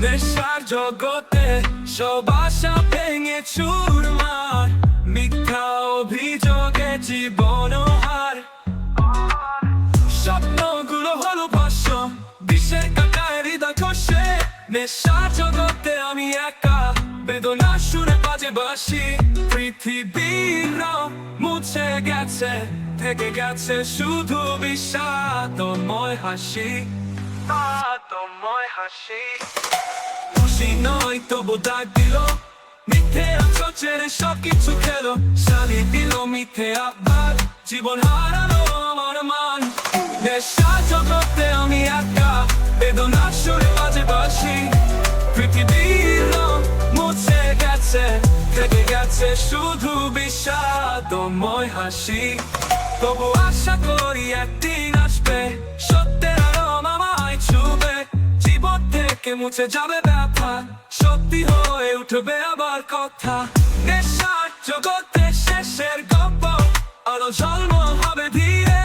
নেশার জগতে সব আশা ভেঙে চুরমার, মিথ্যা অভিযোগে জীবন হার। স্বপ্নগুলো হলো ভাষ্য, বিষে কাটায় হৃদয় খসে। নেশার জগতে আমি একা, বেদনা সুরে বাজে বাঁশি। পৃথিবীর রং মুছে গেছে, থেকে গেছে শুধু বিষাদময় হাসি। খুশি নয় তবু ডাক দিল, মিথ্যে আছো ছেড়ে সবকিছু খেলো। শালি দিল মিথ্যে আবার, জীবন হারালো আমার মান। নেশার জগতে আমি একা, বেদনা সুরে বাজে বাঁশি। পৃথিবীর রং মুছে গেছে, থেকে গেছে শুধু বিষাদময় হাসি। তবু আশা করি একদিন আসবে, সত্যের আলো আমায় ছুবে। জীবন থেকে মুছে যাবে ব্যথা, সত্যি হয়ে উঠবে আবার কথা। নেশার জগতে শেষের গল্প, আলো জন্ম হবে ধীরে।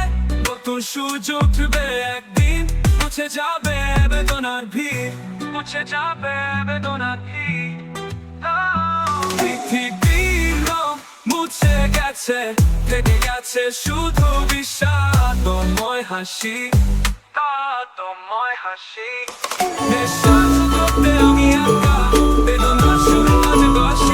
নতুন সূর্য উঠবে একদিন, মুছে যাবে বেদনার ভিড়, মুছে যাবে বেদনার ভিড়। পৃথিবীর রং মুছে গেছে, থেকে গেছে শুধু বিষাদময় হাসি। নেশার জগতে আমি একা, বেদনা সুরে বাজে বাঁশি।